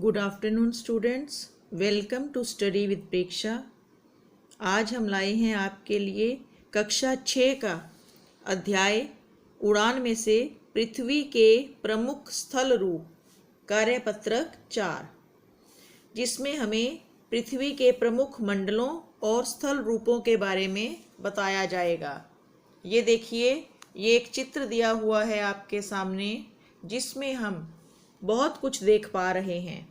Good afternoon students, welcome to study with Preksha. आज हम लाए हैं आपके लिए कक्षा 6 का अध्याय उड़ान में से पृथ्वी के प्रमुख स्थल रूप कार्यपत्रक 4, जिसमें हमें पृथ्वी के प्रमुख मंडलों और स्थल रूपों के बारे में बताया जाएगा। ये देखिए, ये एक चित्र दिया हुआ है आपके सामने, जिसमें हम बहुत कुछ देख पा रहे हैं।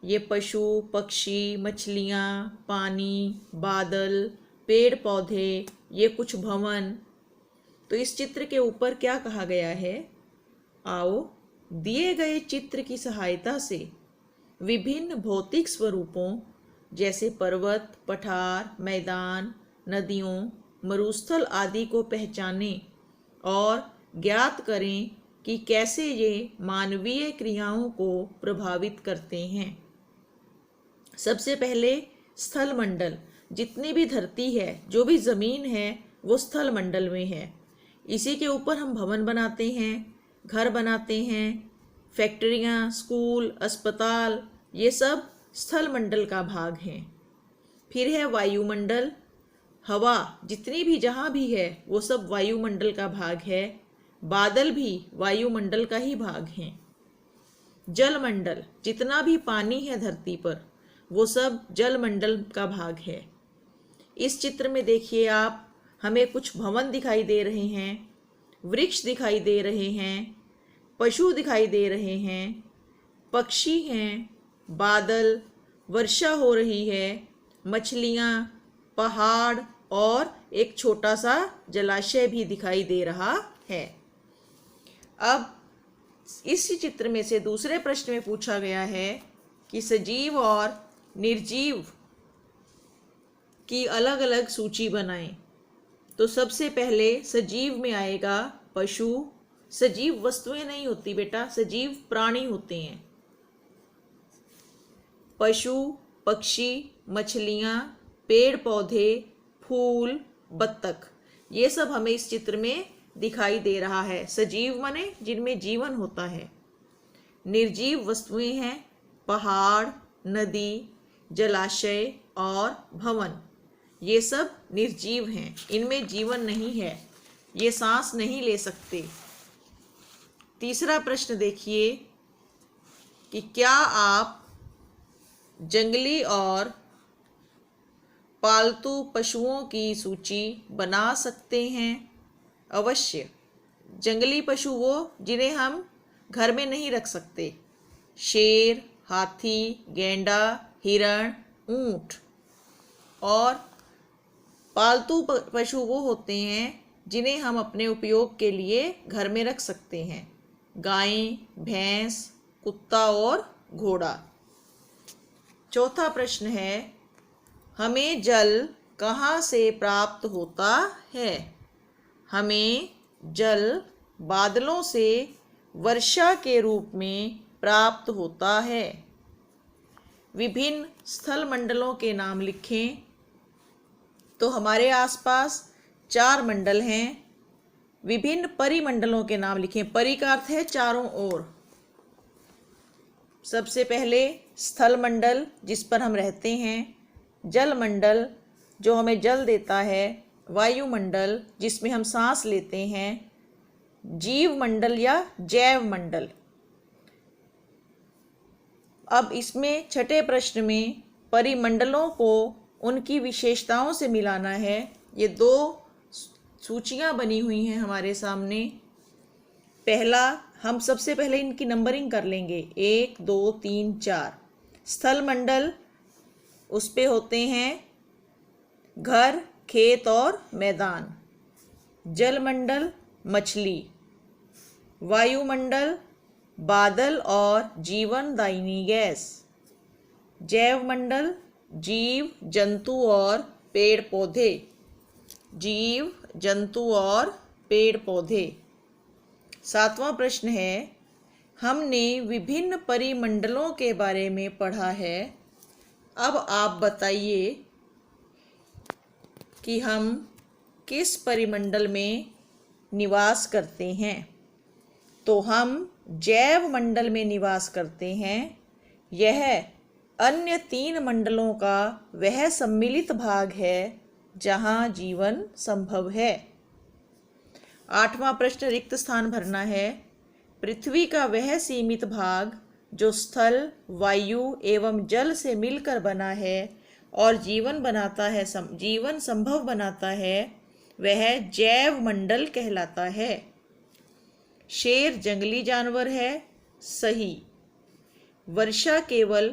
ये पशु, पक्षी, मछलियाँ, पानी, बादल, पेड़ पौधे, ये कुछ भवन। तो इस चित्र के ऊपर क्या कहा गया है? आओ दिए गए चित्र की सहायता से विभिन्न भौतिक स्वरूपों जैसे पर्वत, पठार, मैदान, नदियों, मरुस्थल आदि को पहचानें और ज्ञात करें कि कैसे ये मानवीय क्रियाओं को प्रभावित करते हैं। सबसे पहले स्थल मंडल। जितनी भी धरती है, जो भी ज़मीन है, वो स्थल मंडल में है। इसी के ऊपर हम भवन बनाते हैं, घर बनाते हैं, फैक्ट्रियाँ, स्कूल, अस्पताल, ये सब स्थल मंडल का भाग हैं। फिर है वायुमंडल। हवा जितनी भी जहाँ भी है, वो सब वायुमंडल का भाग है। बादल भी वायुमंडल का ही भाग हैं। जलमंडल, जितना भी पानी है धरती पर, वो सब जलमंडल का भाग है। इस चित्र में देखिए आप, हमें कुछ भवन दिखाई दे रहे हैं, वृक्ष दिखाई दे रहे हैं, पशु दिखाई दे रहे हैं, पक्षी हैं, बादल, वर्षा हो रही है, मछलियाँ, पहाड़ और एक छोटा सा जलाशय भी दिखाई दे रहा है। अब इसी चित्र में से दूसरे प्रश्न में पूछा गया है कि सजीव और निर्जीव की अलग अलग सूची बनाएं। तो सबसे पहले सजीव में आएगा पशु। सजीव वस्तुएं नहीं होती बेटा, सजीव प्राणी होते हैं। पशु, पक्षी, मछलियाँ, पेड़ पौधे, फूल, बत्तख, ये सब हमें इस चित्र में दिखाई दे रहा है। सजीव माने जिनमें जीवन होता है। निर्जीव वस्तुएं हैं पहाड़, नदी, जलाशय और भवन। ये सब निर्जीव हैं, इनमें जीवन नहीं है, ये सांस नहीं ले सकते। तीसरा प्रश्न देखिए कि क्या आप जंगली और पालतू पशुओं की सूची बना सकते हैं? अवश्य। जंगली पशु वो जिन्हें हम घर में नहीं रख सकते। शेर, हाथी, गैंडा, हिरण, ऊंट। और पालतू पशु वो होते हैं जिन्हें हम अपने उपयोग के लिए घर में रख सकते हैं। गाय, भैंस, कुत्ता और घोड़ा। चौथा प्रश्न है, हमें जल कहाँ से प्राप्त होता है? हमें जल बादलों से वर्षा के रूप में प्राप्त होता है। विभिन्न स्थल मंडलों के नाम लिखें। तो हमारे आसपास 4 मंडल हैं। विभिन्न परिमंडलों के नाम लिखें। परि का अर्थ है चारों ओर। सबसे पहले स्थल मंडल, जिस पर हम रहते हैं। जल मंडल, जो हमें जल देता है। वायुमंडल, जिसमें हम सांस लेते हैं। जीव मंडल या जैव मंडल। अब इसमें छठे प्रश्न में परिमंडलों को उनकी विशेषताओं से मिलाना है। ये 2 सूचियां बनी हुई हैं हमारे सामने। पहला, हम सबसे पहले इनकी नंबरिंग कर लेंगे, 1 2 3 4। स्थल मंडल, उस पे होते हैं घर, खेत और मैदान। जलमंडल, मछली। वायुमंडल, बादल और जीवनदायिनी गैस। जैवमंडल, जीव जंतु और पेड़ पौधे। जीव जंतु और पेड़ पौधे। 7वां प्रश्न है, हमने विभिन्न परिमंडलों के बारे में पढ़ा है। अब आप बताइए कि हम किस परिमंडल में निवास करते हैं। तो हम जैव मंडल में निवास करते हैं। यह अन्य 3 मंडलों का वह सम्मिलित भाग है जहाँ जीवन संभव है। 8वां प्रश्न रिक्त स्थान भरना है। पृथ्वी का वह सीमित भाग जो स्थल, वायु एवं जल से मिलकर बना है और जीवन संभव बनाता है, वह जैव मंडल कहलाता है। शेर जंगली जानवर है, सही। वर्षा केवल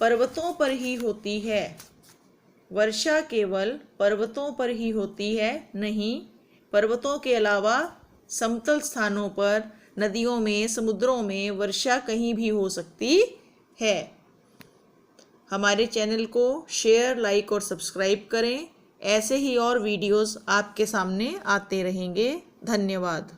पर्वतों पर ही होती है। वर्षा केवल पर्वतों पर ही होती है, नहीं। पर्वतों के अलावा समतल स्थानों पर, नदियों में, समुद्रों में वर्षा कहीं भी हो सकती है। हमारे चैनल को शेयर, लाइक और सब्सक्राइब करें। ऐसे ही और वीडियोस आपके सामने आते रहेंगे। धन्यवाद।